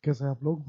कैसे हैं आप लोग?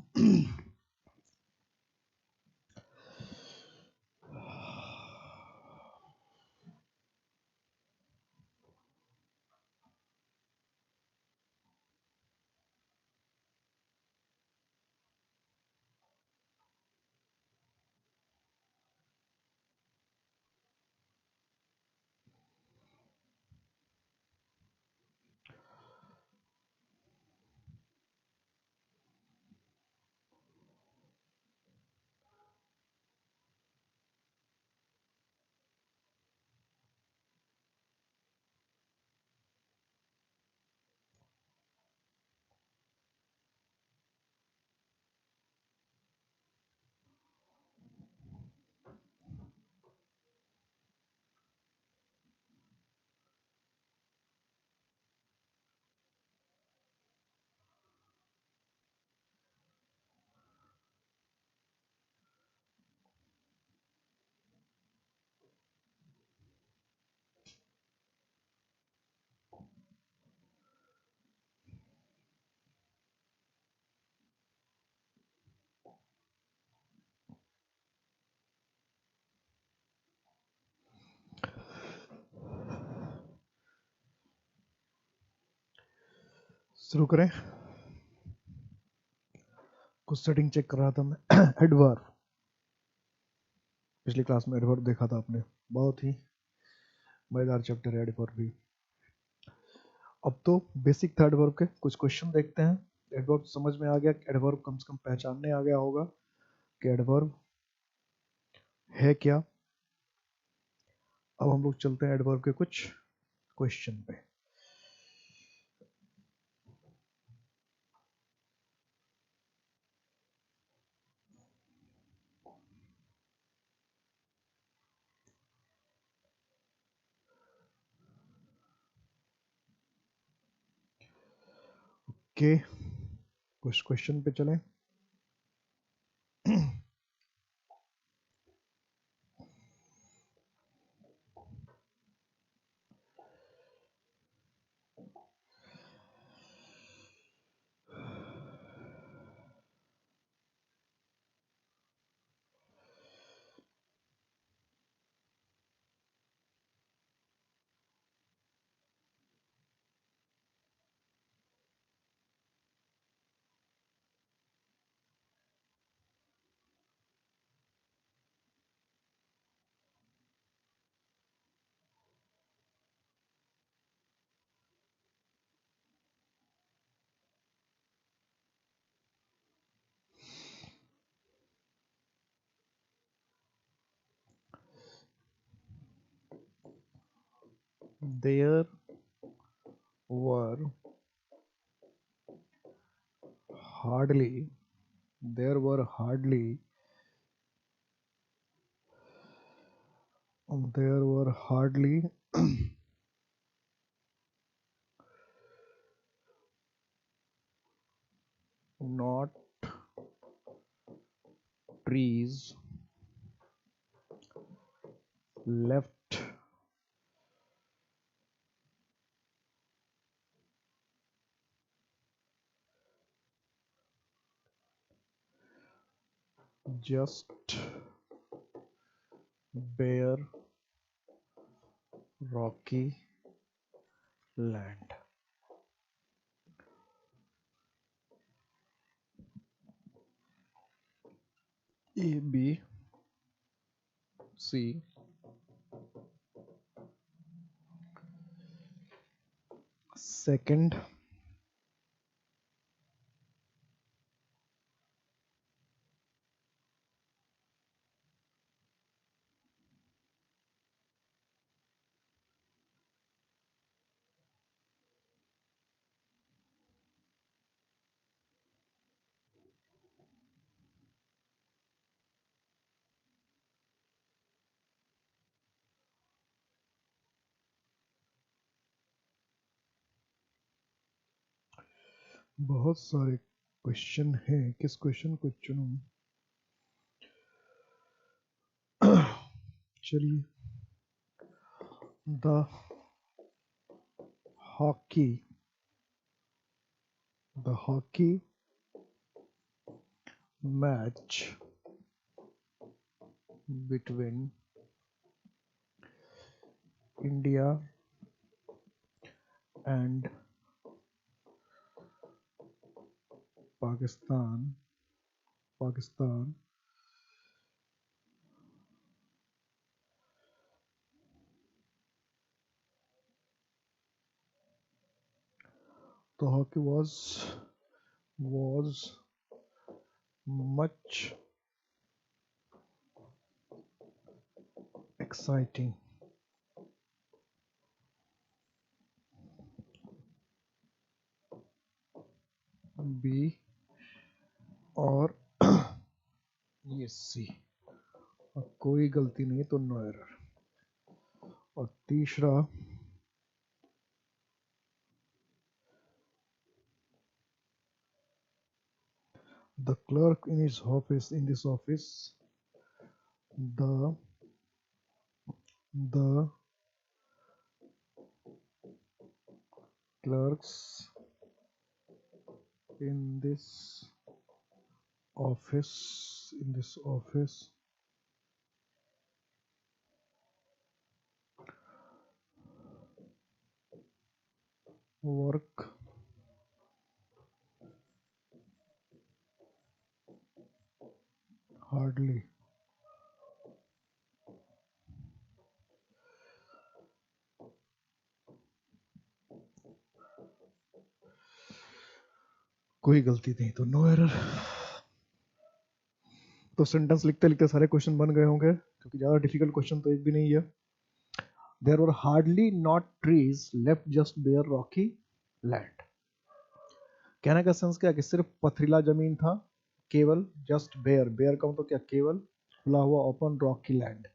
शुरू करें। कुछ सेटिंग चेक कर रहा था मैं। एडवर्ब, पिछली क्लास में एडवर्ब देखा था आपने, बहुत ही मजेदार चैप्टर है एडवर्ब भी। अब तो बेसिक था एडवर्ब के, कुछ क्वेश्चन देखते हैं। एडवर्ब समझ में आ गया, एडवर्ब कम से कम पहचानने आ गया होगा कि एडवर्ब है क्या। अब हम लोग चलते हैं एडवर्ब के कुछ क्वेश्चन पे। के कुछ क्वेश्चन पे चलें। There were hardly there were hardly there were hardly not trees left just bare rocky land. A B C second बहुत सारे क्वेश्चन हैं, किस क्वेश्चन को चुनूं? चलिए The hockey match between India and Pakistan the hockey was much exciting. B और ये सी, और कोई गलती नहीं तो नो एरर। और तीसरा the clerk in this office the clerks in this office work hardly. कोई गलती नहीं तो नो एरर। तो सेंटेंस लिखते लिखते सारे क्वेश्चन बन गए होंगे, क्योंकि ज्यादा डिफिकल्ट क्वेश्चन तो एक भी नहीं है। There were hardly not trees left just bare rocky land. कहने का सेंस क्या कि सिर्फ पथरीला जमीन था, केवल जस्ट बेयर, बेयर का मतलब क्या, केवल खुला हुआ ओपन रॉकी लैंड,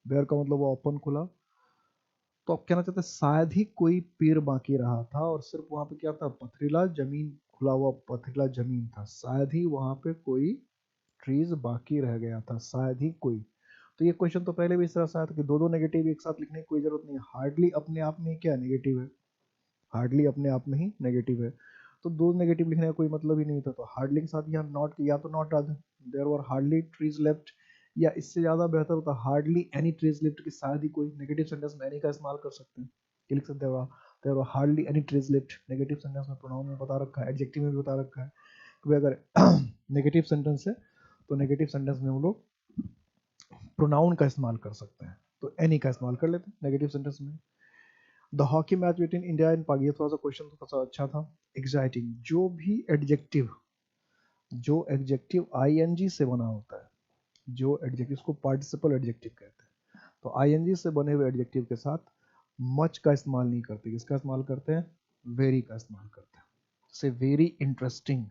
बेयर का मतलब वो ओपन खुला। तो आप कहना चाहते हैं शायद ही कोई पेड़ बाकी रहा था, और सिर्फ वहां पे क्या था, पथरीला जमीन, खुला हुआ पथरीला जमीन था, शायद ही वहां पे कोई ट्रीज बाकी रह गया था, शायद ही कोई। तो ये क्वेश्चन तो पहले भी इस तरह से आया था कि दो दो नेगेटिव एक साथ लिखने की कोई जरूरत नहीं है। हार्डली अपने आप में क्या नेगेटिव है, हार्डली अपने आप में ही नेगेटिव है, तो दो नेगेटिव लिखने का कोई मतलब ही नहीं था। तो हार्डली के साथ यहाँ नॉट, या तो नॉट डाल दें, there were hardly trees left, या इससे ज्यादा बेहतर होता हार्डली एनी ट्रीज लेफ्ट, की शायद ही कोई। नेगेटिव सेंटेंस में एनी का इस्तेमाल कर सकते हैं, ये लिख सकते हैं there were hardly any trees left. Negative sentence में प्रोनाउन में बता रखा है, एडजेक्टिव में भी बता रखा है कि अगर नेगेटिव सेंटेंस है तो नेगेटिव सेंटेंस में हम लोग प्रोनाउन का इस्तेमाल कर सकते हैं, तो एनी का इस्तेमाल कर लेते हैं नेगेटिव सेंटेंस में। The hockey match between India and पाक, ये थोड़ा सा क्वेश्चन थोड़ा सा अच्छा था। एग्जाइटिंग, जो एडजेक्टिव आईएनजी से बना होता है, जो एडजेक्टिव को पार्टिसिपल एडजेक्टिव कहते हैं, तो आईएनजी से बने हुए एडजेक्टिव के साथ मच का इस्तेमाल नहीं करते, किसका इस्तेमाल करते हैं, वेरी का इस्तेमाल करते हैं। जैसे वेरी इंटरेस्टिंग,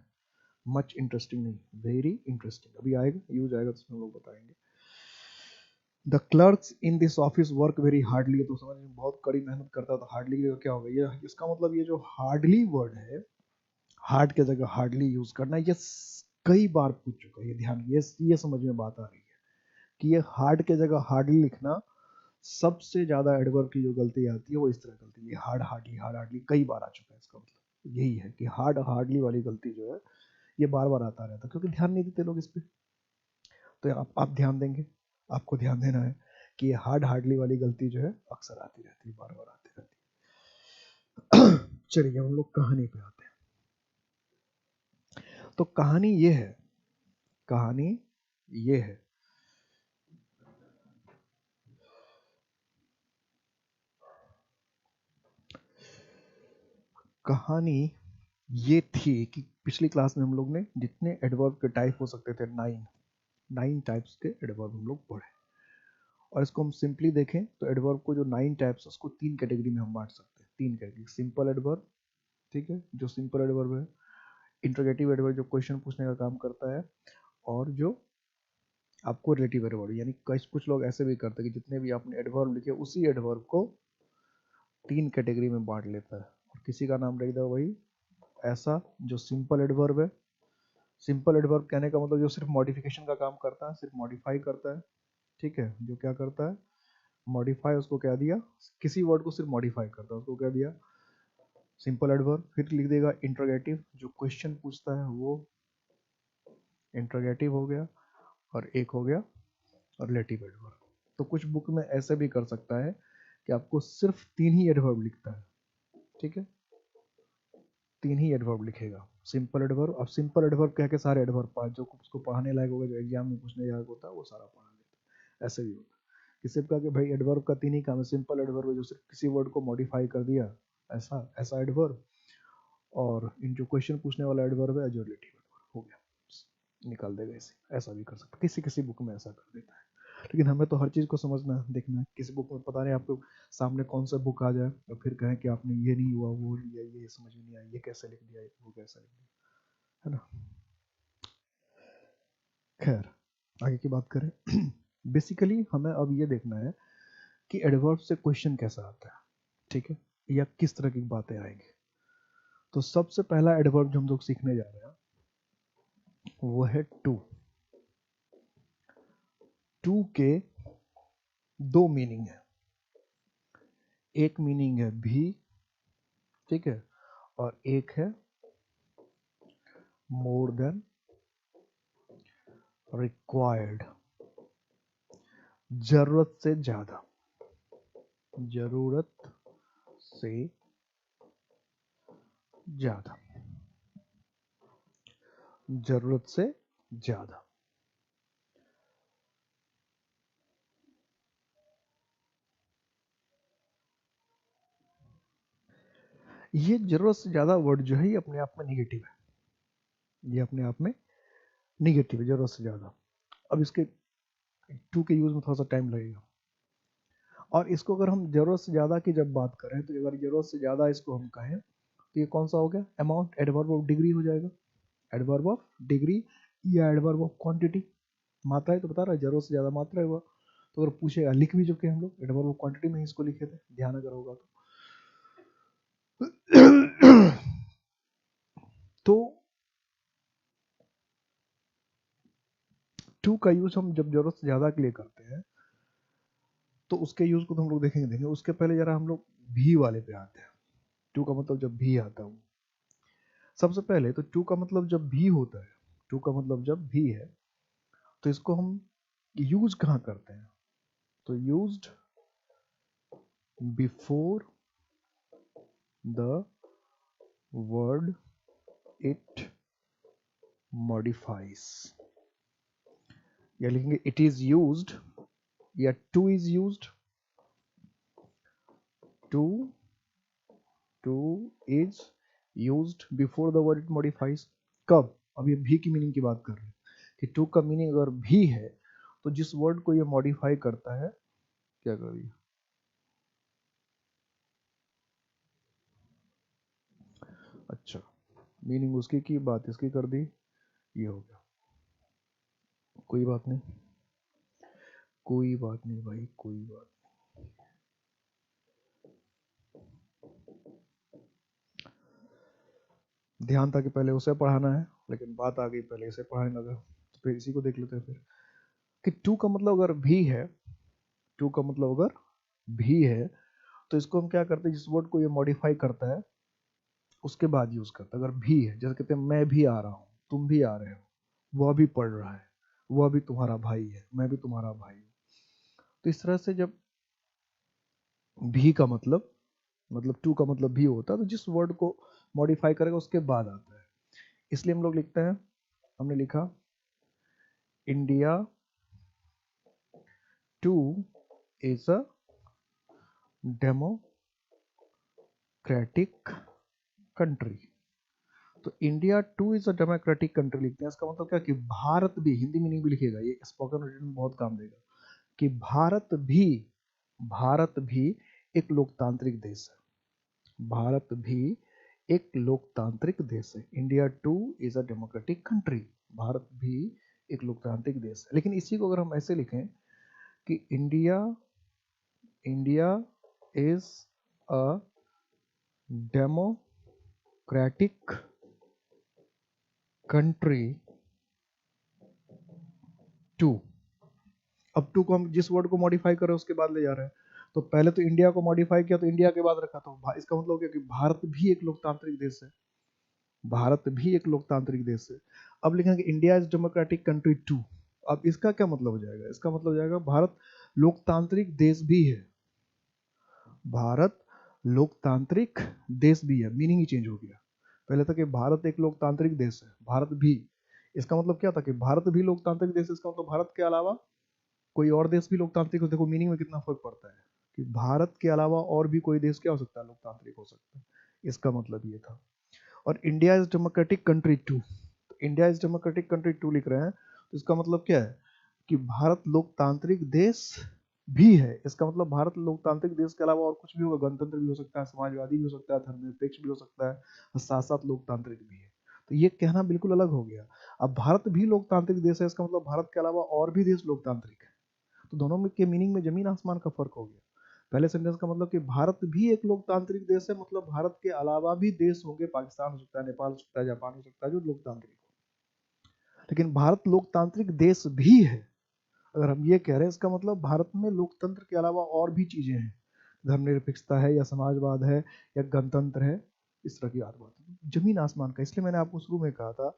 मच इंटरेस्टिंग नहीं, वेरी इंटरेस्टिंग, अभी आएगा यूज आएगा तो उसमें लोग बताएंगे। The clerks in this office work very hardly, तो समझ में बहुत कड़ी मेहनत करता है, तो हार्डली क्या होगा, ये इसका मतलब ये जो हार्डली वर्ड है, हार्ड के जगह हार्डली यूज करना, ये कई बार पूछ चुका है, ये ध्यान, ये समझ में बात आ रही है कि ये हार्ड के जगह हार्डली लिखना, सबसे ज्यादा एडवर्ब की जो गलती आती है वो इस तरह गलती है, हार्ड हार्डली कई बार आ चुका है। इसका मतलब यही है कि हार्ड हार्डली वाली गलती जो है ये बार बार आता रहता है, क्योंकि ध्यान नहीं देते लोग इस पे। तो आप ध्यान देंगे, आपको ध्यान देना है कि ये हार्डली वाली गलती जो है अक्सर आती रहती है, बार बार आती रहती है। चलिए हम लोग कहानी पे आते हैं। तो कहानी ये है, कहानी ये है, कहानी ये थी कि पिछली क्लास में हम लोग ने जितने एडवर्ब के टाइप हो सकते थे, 9 टाइप्स के एडवर्ब हम लोग पढ़े। और इसको हम सिंपली देखें तो एडवर्ब को जो 9 टाइप्स, उसको 3 कैटेगरी में हम बांट सकते हैं, 3 कैटेगरी। सिंपल एडवर्ब, ठीक है, जो सिंपल एडवर्ब है। इंटरोगेटिव एडवर्ब जो क्वेश्चन पूछने का काम करता है, और जो आपको रिलेटिव एडवर्ब, यानी कुछ लोग ऐसे भी करते हैं कि जितने भी आपने एडवर्ब लिखे उसी एडवर्ब को 3 कैटेगरी में बांट लेता है, और किसी का नाम रख दो वही ऐसा जो सिंपल एडवर्ब है। सिंपल एडवर्ब कहने का मतलब जो सिर्फ मॉडिफिकेशन का काम करता है, सिर्फ मॉडिफाई करता है, ठीक है, जो क्या करता है, मॉडिफाई उसको क्या दिया, किसी वर्ड को सिर्फ मॉडिफाई करता है उसको क्या दिया, सिंपल एडवर्ब। फिर लिख देगा इंट्रोगेटिव, जो क्वेश्चन पूछता है वो इंट्रोगेटिव हो गया, और एक हो गया रिलेटिव एडवर्ब। तो कुछ बुक में ऐसे भी कर सकता है कि आपको सिर्फ 3 ही एडवर्ब लिखता है, ठीक है, 3 ही एडवर्ब लिखेगा, सिंपल एडवर्ब। अब सिंपल एडवर्ब कह के सारे एडवर्ब पढ़ा, जो उसको पढ़ाने लायक होगा, जो एग्जाम में पूछने लायक होता है वो सारा पढ़ा देता है। ऐसे भी होता है कि सिर्फ कहा कि भाई एडवर्ब का 3 ही काम है, सिंपल एडवर्ब है जो सिर्फ किसी वर्ड को मॉडिफाई कर दिया, ऐसा ऐसा एडवर्ब, और इन जो क्वेश्चन पूछने वाला एडवर्ब है जो रिलेटिव एडवर्ब हो गया, निकाल देगा इसे। ऐसा भी कर सकते, किसी किसी बुक में ऐसा कर देता है। लेकिन हमें तो हर चीज़ को समझना है, देखना है। किसी बुक में पता नहीं आपको सामने कौन सा बुक आ जाए और फिर कहें कि आपने ये नहीं हुआ, वो लिया, ये समझ में नहीं आया, ये कैसे लिख दिया, वो कैसे लिख दिया, है ना। खैर, आगे की बात करें। बेसिकली हमें अब ये देखना है कि एडवर्ब से क्वेश्चन कैसा आता है, ठीक है, या किस तरह की बातें आएंगी। तो सबसे पहला एडवर्ब जो हम लोग सीखने जा रहे हैं वो है टू। टू के दो मीनिंग है, एक मीनिंग है भी, ठीक है, और एक है मोर देन रिक्वायर्ड, जरूरत से ज्यादा, जरूरत से ज्यादा, जरूरत से ज्यादा। ये जरूरत से ज्यादा वर्ड जो है ये अपने आप में निगेटिव है, ये अपने आप में निगेटिव है, जरूरत से ज्यादा। अब इसके टू के यूज में थोड़ा सा टाइम लगेगा, और इसको अगर हम जरूरत से ज्यादा की जब बात करें, तो अगर जरूरत से ज्यादा इसको हम कहें तो ये कौन सा हो गया, अमाउंट, एडवर्ब ऑफ डिग्री हो जाएगा, एडवर्ब ऑफ डिग्री, या एडवर्ब ऑफ क्वांटिटी। मात्रा है तो बता रहा है, जरूरत से ज्यादा मात्रा है वो। तो अगर पूछेगा, लिख भी चुके हम लोग, एडवर्ब ऑफ क्वांटिटी में इसको लिखे थे, ध्यान अगर होगा तो टू का यूज हम जब जरूरत से ज्यादा के लिए करते हैं तो उसके यूज को तो हम लोग देखेंगे। उसके पहले जरा हम लोग भी वाले पे आते हैं। टू का मतलब जब भी आता है, सबसे पहले तो टू का मतलब जब भी होता है, टू का मतलब जब भी है, तो इसको हम यूज कहाँ करते हैं, तो used before the word it modifies, या लिखेंगे इट इज यूज्ड, या too is used, too too is used before the word it modifies. कब, अब ये भी की मीनिंग की बात कर रहे हैं कि टू का मीनिंग अगर भी है तो जिस वर्ड को ये मॉडिफाई करता है, क्या कर दिया, अच्छा, मीनिंग उसकी की बात इसकी कर दी, ये हो गया। कोई बात नहीं, कोई बात नहीं भाई, कोई बात। ध्यान था कि पहले उसे पढ़ाना है, लेकिन बात आ गई पहले इसे पढ़ाने लगा, तो फिर इसी को देख लेते हैं फिर। कि टू का मतलब अगर भी है, टू का मतलब अगर भी है, तो इसको हम क्या करते हैं, जिस वर्ड को ये मॉडिफाई करता है उसके बाद यूज करता है। अगर भी है, जैसे कहते हैं मैं भी आ रहा हूँ, तुम भी आ रहे हो, वह भी पढ़ रहा है, वह भी तुम्हारा भाई है, मैं भी तुम्हारा भाई हूँ। तो इस तरह से जब भी का मतलब टू का मतलब भी होता है, तो जिस वर्ड को मॉडिफाई करेगा उसके बाद आता है। इसलिए हम लोग लिखते हैं, हमने लिखा India too is a democratic country. तो India too is a democratic country लिखते हैं, इसका मतलब क्या कि भारत भी, हिंदी मीनिंग भी लिखेगा, ये स्पोकन रिटन में बहुत काम देगा, कि भारत भी एक लोकतांत्रिक देश है, भारत भी एक लोकतांत्रिक देश है। India too is a democratic country, Bharat भी एक लोकतांत्रिक देश है। लेकिन इसी को अगर हम ऐसे लिखें कि India India is a democratic country too, up to को हम जिस वर्ड को मॉडिफाई कर रहे हैं उसके बाद ले जा रहे हैं। तो पहले तो इंडिया को मॉडिफाई किया तो इंडिया के बाद रखा, तो इसका मतलब क्या कि भारत भी एक लोकतांत्रिक देश है, भारत भी एक लोकतांत्रिक देश है। अब लिखेंगे India is democratic country too. अब इसका क्या मतलब हो जाएगा, इसका मतलब हो जाएगा भारत लोकतांत्रिक देश भी है, भारत लोकतांत्रिक देश भी है, मीनिंग ही चेंज हो गया। पहले था कि भारत एक लोकतांत्रिक देश है, भारत भी, इसका मतलब क्या था कि भारत भी लोकतांत्रिक देश है, इसका मतलब भारत के अलावा कोई और देश भी लोकतांत्रिक हो। देखो मीनिंग में कितना फर्क पड़ता है कि भारत के अलावा और भी कोई देश क्या हो सकता है, लोकतांत्रिक हो सकता है, इसका मतलब ये था। और India is democratic country too, तो India is democratic country too लिख रहे हैं, तो इसका मतलब क्या है कि भारत लोकतांत्रिक देश भी है। इसका मतलब भारत लोकतांत्रिक देश के अलावा और कुछ भी होगा, गणतंत्र भी हो सकता है, समाजवादी भी हो सकता है, धर्मनिरपेक्ष भी हो सकता है, और साथ साथ लोकतांत्रिक भी है। तो ये कहना बिल्कुल अलग हो गया। अब भारत भी लोकतांत्रिक देश है, इसका मतलब भारत के अलावा और भी देश लोकतांत्रिक है। तो दोनों में के मीनिंग में जमीन आसमान का फर्क हो गया। पहले सेंटेंस का मतलब कि भारत भी एक लोकतांत्रिक देश है, मतलब भारत के अलावा भी देश होंगे, पाकिस्तान हो सकता है, नेपाल हो सकता है, जापान हो सकता है, जो लोकतांत्रिक हो। लेकिन भारत लोकतांत्रिक देश भी है, अगर हम ये कह रहे हैं, इसका मतलब भारत में लोकतंत्र के अलावा और भी चीजें हैं, धर्मनिरपेक्षता है या समाजवाद है या गणतंत्र है, इस तरह की बात है। जमीन आसमान का, इसलिए मैंने आपको शुरू में कहा था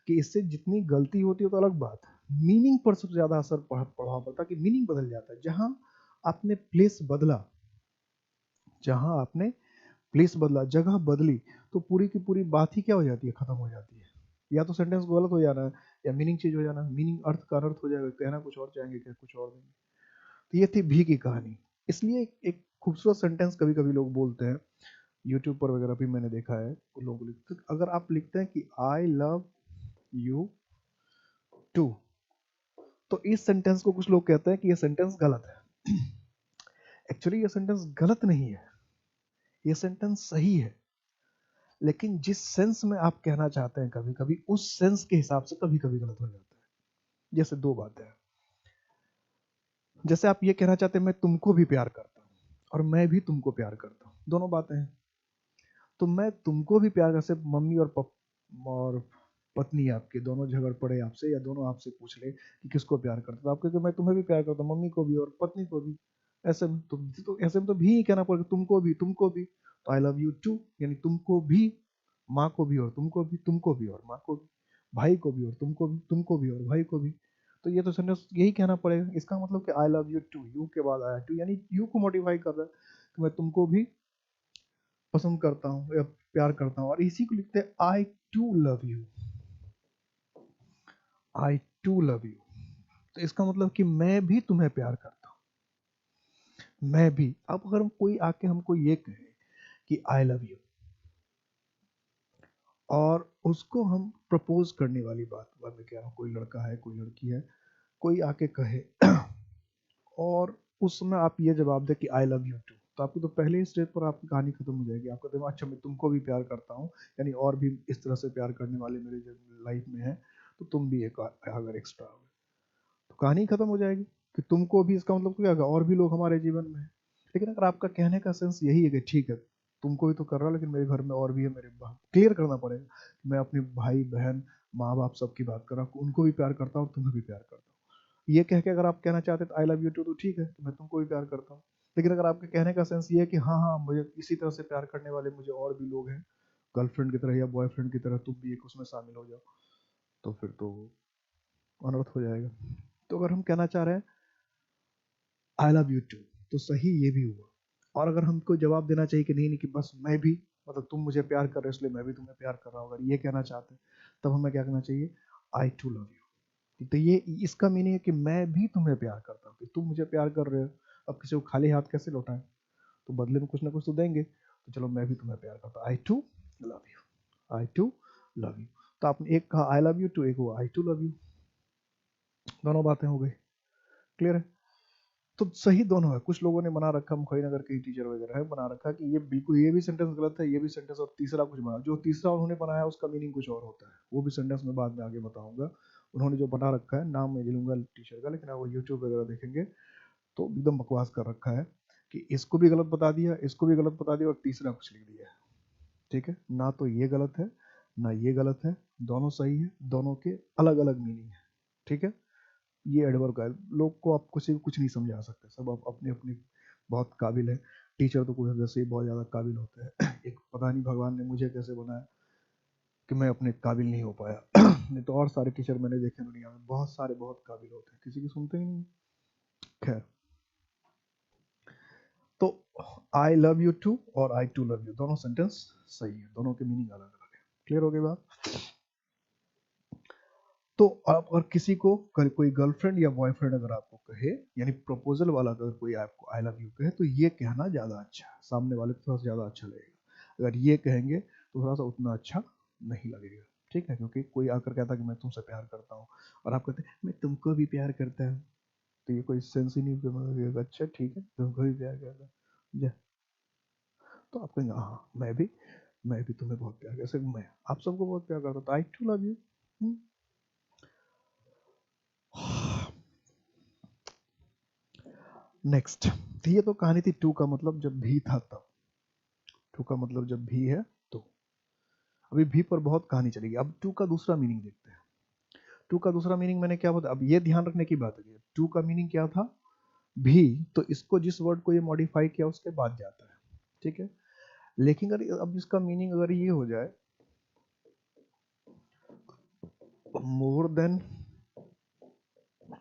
कि इससे जितनी गलती होती है तो अलग बात है, मीनिंग पर सबसे ज्यादा असर प्रभाव पड़ता है कि मीनिंग बदल जाता है। जहां आपने प्लेस बदला, जहां आपने प्लेस बदला, जगह बदली, तो पूरी की पूरी बात ही क्या हो जाती है, खत्म हो जाती है। या तो सेंटेंस गलत हो जाना है, या मीनिंग चेंज हो जाना है, मीनिंग अर्थ का अनर्थ हो जाएगा, कहना कुछ और चाहेंगे, क्या कुछ और देंगे। तो ये थी भी की कहानी। इसलिए एक खूबसूरत सेंटेंस कभी कभी लोग बोलते हैं, यूट्यूब पर वगैरह भी मैंने देखा है, उन लोगों को लिखते, अगर आप लिखते हैं कि आई लव यू टू, तो इस सेंटेंस को कुछ लोग कहते हैं कि ये सेंटेंस गलत है। एक्चुअली ये सेंटेंस गलत नहीं है, ये सेंटेंस सही है, लेकिन जिस सेंस में आप कहना चाहते हैं कभी कभी उस सेंस के हिसाब से कभी कभी गलत हो जाता है। जैसे दो बातें हैं, जैसे आप ये कहना चाहते हैं मैं तुमको भी प्यार करता हूँ, और मैं भी तुमको प्यार करता हूँ, दोनों बातें हैं। तो मैं तुमको भी प्यार कर, से मम्मी और पत्नी आपके दोनों झगड़ पड़े आपसे, या दोनों आपसे पूछ ले कि किसको प्यार करता है, तो आप कहोगे मैं तुम्हें भी प्यार करता हूँ, मम्मी को भी और पत्नी को भी। ऐसे में तो ऐसे में तो भी ही कहना पड़ेगा, तुमको भी, तुमको भी। तो आई लव यू टू यानी तुमको भी, माँ को भी और तुमको भी, तुमको भी और माँ को भी, भाई को भी और तुमको भी, तुमको भी और भाई को भी। तो ये तो सेंटेंस यही कहना पड़ेगा। इसका मतलब कि I love you too, you के बाद आया टू, यानी यू को मॉडिफाई कर रहा है कि मैं तुमको भी पसंद करता हूँ या प्यार करता हूँ। और इसी को लिखते हैं I too love you, I too love you. तो इसका मतलब कि मैं भी तुम्हें प्यार करता हूँ, मैं भी। अब अगर कोई आके हमको ये कहे कि आई लव यू, और उसको हम प्रपोज करने वाली बात में कह रहा हूँ, कोई लड़का है कोई लड़की है, कोई आके कहे और उस समय आप ये जवाब दे कि आई लव यू टू, तो आपकी तो पहले ही स्टेज पर आपकी कहानी खत्म हो जाएगी। आपका दिमाग अच्छा मैं तुमको भी प्यार करता हूँ, यानी और भी इस तरह से प्यार करने वाले मेरे लाइफ में है, तो तुम भी एक अगर एक्स्ट्रा हो, तो कहानी खत्म हो जाएगी कि तुमको भी, इसका मतलब क्या होगा, और भी लोग हमारे जीवन में है। लेकिन अगर आपका कहने का सेंस यही है कि ठीक है तुमको भी तो कर रहा, लेकिन मेरे घर में और भी है, मेरे क्लियर करना पड़ेगा कि मैं अपने भाई बहन माँ बाप सबकी बात कर रहा हूँ, उनको भी प्यार करता हूँ और तुम्हें भी प्यार करता हूँ। ये कह के अगर आप कहना चाहते हैं आई लव यू टू, तो ठीक है, तो मैं तुमको भी प्यार करता हूँ। लेकिन अगर आपके कहने का सेंस ये है कि हाँ हाँ मुझे इसी तरह से प्यार करने वाले मुझे और भी लोग हैं, गर्लफ्रेंड की तरह या बॉयफ्रेंड की तरह, तुम भी एक उसमें शामिल हो जाओ, तो फिर तो अनर्थ हो जाएगा। तो अगर हम कहना चाह रहे हैं आई लव यू टू, तो सही ये भी हुआ। और अगर हमको जवाब देना चाहिए कि नहीं नहीं, कि बस मैं भी, मतलब तुम मुझे प्यार कर रहे हो इसलिए मैं भी तुम्हें प्यार कर रहा हूँ, अगर ये कहना चाहते हैं, तब हमें क्या करना चाहिए, आई टू लव यू। तो ये इसका मीनिंग है कि मैं भी तुम्हें प्यार करता हूँ, कि तुम मुझे प्यार कर रहे हो। अब किसी को खाली हाथ कैसे लौटाएं, तो बदले में कुछ ना कुछ तो देंगे, तो चलो मैं भी तुम्हें प्यार करता हूँ, I too love you, I too love you. तो आपने एक कहा आई लव यू टू, एक हुआ आई टू लव यू, दोनों बातें हो गई, क्लियर है। तो सही दोनों है। कुछ लोगों ने बना रखा, मुखईनगर के टीचर वगैरह है, बना रखा कि ये बिल्कुल ये भी सेंटेंस गलत है, ये भी सेंटेंस, और तीसरा कुछ बना, जो तीसरा उन्होंने बनाया उसका मीनिंग कुछ और होता है, वो भी सेंटेंस में बाद में आगे बताऊंगा। उन्होंने जो बना रखा है, नाम मैं लूंगा टीचर का, लेकिन आप वो यूट्यूब वगैरह देखेंगे तो एकदम बकवास कर रखा है कि इसको भी गलत बता दिया, इसको भी गलत बता दिया, और तीसरा कुछ लिख दिया है। ठीक है ना, तो ये गलत है ना ये गलत है, दोनों सही है, दोनों के अलग अलग मीनिंग है। ठीक है, ये एडवर्ब का है। लोग को आप किसी को कुछ नहीं समझा सकते, सब आप अपने अपने बहुत काबिल है। टीचर तो कुछ वैसे ही बहुत ज़्यादा काबिल होते हैं। एक पता नहीं भगवान ने मुझे कैसे बनाया कि मैं अपने काबिल नहीं हो पाया। नहीं तो और सारे टीचर मैंने देखे दुनिया में, बहुत सारे बहुत काबिल होते हैं, किसी की सुनते ही नहीं। खैर, तो आई लव यू टू और आई टू लव यू दोनों सेंटेंस सही है, दोनों के मीनिंग अलग अलग है। क्लियर हो गई बात? तो आप अगर किसी को कोई गर्लफ्रेंड या बॉयफ्रेंड अगर आपको कहे, यानी प्रपोजल वाला अगर कोई आपको आई लव यू कहे, तो ये कहना ज़्यादा अच्छा है, सामने वाले को थोड़ा सा ज़्यादा अच्छा लगेगा। अगर ये कहेंगे तो थोड़ा सा उतना अच्छा नहीं लगेगा, ठीक है? क्योंकि कोई आकर कहता कि मैं तुमसे प्यार करता हूँ और आप कहते हैं मैं तुमको भी प्यार करता हूँ, तो ये कोई सेंस ही नहीं। मतलब अच्छा ठीक है, तुमको भी प्यार करता हूँ, तो आप कहेंगे हाँ मैं भी तुम्हें बहुत प्यार करता हूँ, मैं आप सबको बहुत प्यार करता हूँ, तो आई टू लव यू। नेक्स्ट, ये तो कहानी थी टू का मतलब जब भी था तब। टू का मतलब जब भी है तो। अभी भी पर बहुत कहानी चलेगी। अब टू का दूसरा मीनिंग देखते हैं। टू का दूसरा मीनिंग मैंने क्या बताया, अब ये ध्यान रखने की बात है, टू का मीनिंग क्या था, भी, तो इसको जिस वर्ड को ये मॉडिफाई किया उसके बाद जाता है, ठीक है? लेकिन अगर अब इसका मीनिंग अगर ये हो जाए मोर देन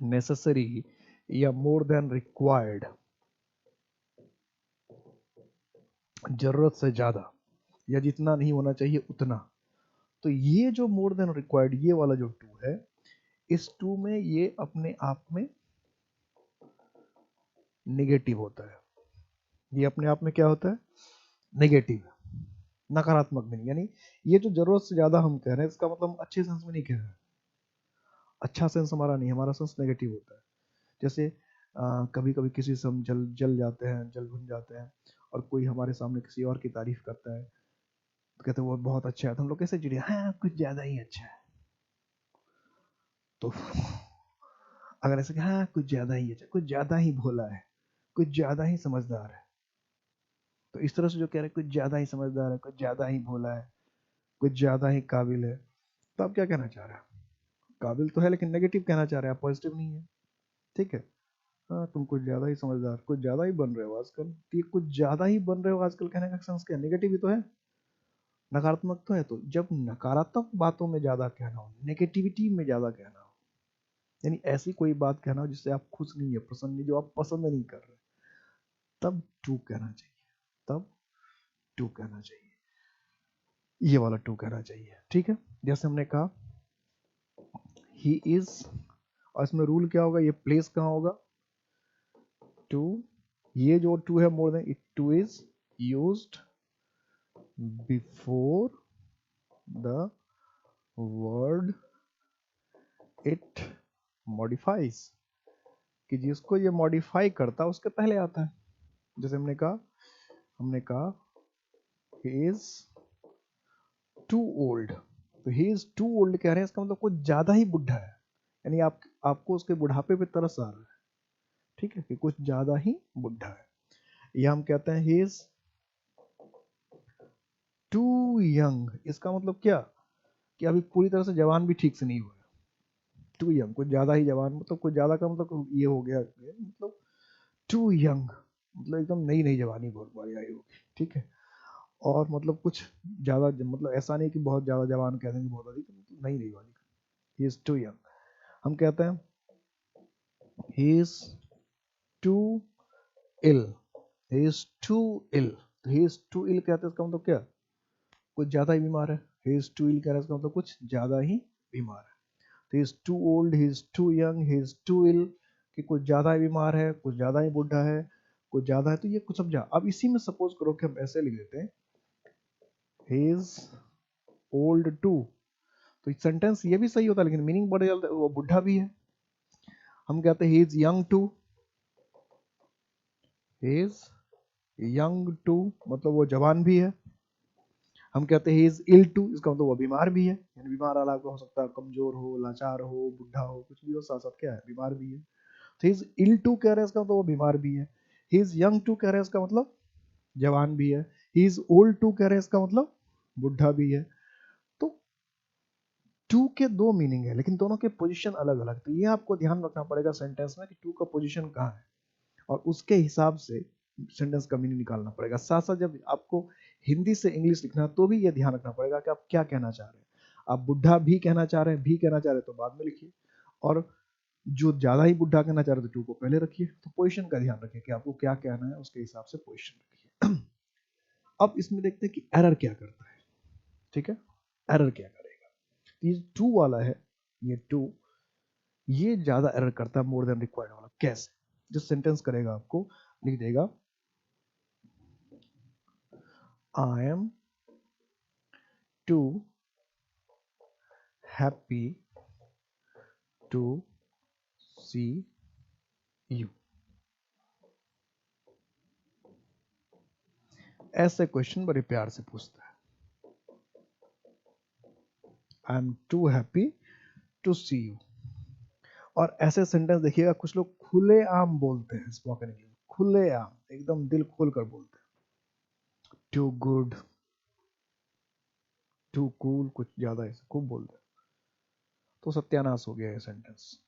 नेसेसरी या मोर देन रिक्वायर्ड, जरूरत से ज्यादा या जितना नहीं होना चाहिए उतना, तो ये जो मोर देन रिक्वायर्ड ये वाला जो टू है, इस टू में ये अपने आप में नेगेटिव होता है। ये अपने आप में क्या होता है? नेगेटिव, नकारात्मक मीनिंग। यानी ये जो जरूरत से ज्यादा हम कह रहे हैं, इसका मतलब हम अच्छे सेंस में नहीं कह रहे हैं। अच्छा सेंस हमारा नहीं, हमारा सेंस नेगेटिव होता है। जैसे कभी कभी किसी से हम जल जल जाते हैं, जल भुन जाते हैं, और कोई हमारे सामने किसी और की तारीफ करता है, तो कहते हैं वो बहुत अच्छा है, तो हम लोग कैसे चिड़े, हाँ कुछ ज्यादा ही अच्छा है। तो अगर ऐसे हाँ कुछ ज्यादा ही अच्छा, कुछ ज्यादा ही भोला है, कुछ ज्यादा ही समझदार है, तो इस तरह से जो कह रहे हैं कुछ ज्यादा ही समझदार है, कुछ ज्यादा ही भोला है, कुछ ज्यादा ही काबिल है, तो आप क्या कहना चाह रहे हैं? काबिल तो है लेकिन नेगेटिव कहना चाह रहे हैं आप, पॉजिटिव नहीं है, ठीक है? हाँ तुम कुछ ज्यादा ही समझदार, कुछ ज्यादा ही बन रहे हो आजकल, तो ये कुछ ज्यादा ही बन रहे हो आजकल कहने का सेंस क्या, नेगेटिव ही तो है, नकारात्मक तो है। तो जब नकारात्मक बातों में ज्यादा कहना हो, नेगेटिविटी में ज्यादा कहना हो, यानी ऐसी कोई बात कहना हो जिससे आप खुश नहीं है, प्रसन्न नहीं, जो आप पसंद नहीं कर रहे, तब टू कहना चाहिए, तब टू कहना चाहिए, ये वाला टू कहना चाहिए, ठीक है? जैसे हमने कहा ही इज, और इसमें रूल क्या होगा, ये प्लेस कहाँ होगा, टू, ये जो टू है more than, it to is used before the word it modifies, कि जिसको ये मॉडिफाई करता है उसके पहले आता है। जैसे हमने कहा ही इज टू ओल्ड, तो ही इज टू ओल्ड कह रहे हैं, इसका मतलब कुछ ज्यादा ही बुढ़ा है, यानी आपको उसके बुढ़ापे पे तरस आ रहा है, ठीक है? कि कुछ ज्यादा ही बुढ़ा है। या हम कहते हैं ही इज टू यंग, इसका मतलब क्या, कि अभी पूरी तरह से जवान भी ठीक से नहीं हुआ है। टू यंग, कुछ ज्यादा ही जवान, मतलब कुछ ज्यादा का मतलब ये हो गया, मतलब टू यंग मतलब एकदम नई नई जवानी बहुत बारी आई होगी, ठीक है? और मतलब कुछ ज्यादा, मतलब ऐसा नहीं कि बहुत ज्यादा जवान कह देंगे, बहुत अधिक, मतलब नई नई वाली, ही इज टू यंग। हम कहते हैं he is too ill, he is too ill, तो ही इज टू इल कहते हैं, इसका मतलब क्या, कुछ ज्यादा ही बीमार है। ही इज टू इल कह रहा है, इसका मतलब कुछ ज्यादा ही बीमार है। तो he is too old, he is too young, he is too ill, कि कुछ ज्यादा ही बीमार है, कुछ ज्यादा ही बुढ़ा है, कुछ ज्यादा है, तो ये कुछ समझा। अब इसी में सपोज करो कि हम ऐसे लिख देते हैं ही इज ओल्ड टू, तो सेंटेंस ये भी सही होता है लेकिन मीनिंग बड़े जल्द, वो बुढ़ा भी है। हम कहते हैं he is young too, he is young too मतलब वो जवान भी है। हम कहते हैं ही इज इल टू, इसका मतलब वो बीमार भी है, यानी बीमार अलग हो सकता है, कमजोर हो, लाचार हो, बुढ़ा हो, कुछ भी हो, साथ साथ क्या है, बीमार भी है। तो ही इज इल टू कह रहे हैं, इसका मतलब वो बीमार भी है। ही इज यंग टू कह रहे हैं, इसका मतलब जवान भी है। ही इज ओल्ड टू कह रहे हैं, इसका मतलब बुढ़ा भी है। तो टू के दो मीनिंग है लेकिन दोनों के पोजीशन अलग अलग, तो ये आपको ध्यान रखना पड़ेगा सेंटेंस में कि टू का पोजीशन कहाँ है और उसके हिसाब से सेंटेंस का मीनिंग निकालना पड़ेगा। साथ साथ जब आपको हिंदी से इंग्लिश लिखना है तो भी ये ध्यान रखना पड़ेगा कि आप क्या कहना चाह रहे हैं। आप बुढ़ा भी कहना चाह रहे हैं, भी कहना चाह रहे हैं तो बाद में लिखिए, और जो ज्यादा ही बुढ़ा कहना चाह रहे हैं तो टू को पहले रखिए। तो पोजीशन का ध्यान रखिए कि आपको क्या कहना है, उसके हिसाब से पोजीशन रखिए। अब इसमें देखते हैं कि एरर क्या करता है। ठीक है, एरर क्या करेगा। ये टू वाला है, ये टू, ये ज्यादा एरर करता है मोर देन रिक्वायर्ड वाला। कैसे? जो सेंटेंस करेगा आपको लिख देगा I am too happy to see you. ऐसे क्वेश्चन बड़े प्यार से पूछता है, I am too happy to see you. और ऐसे सेंटेंस देखिएगा कुछ लोग खुले आम बोलते हैं स्पोकन इंग्लिश, खुले आम एकदम दिल खोल कर बोलते हैं। टू गुड, टू कूल, कुछ ज्यादा ऐसे खूब बोलते हैं, तो सत्यानाश हो गया ये sentence.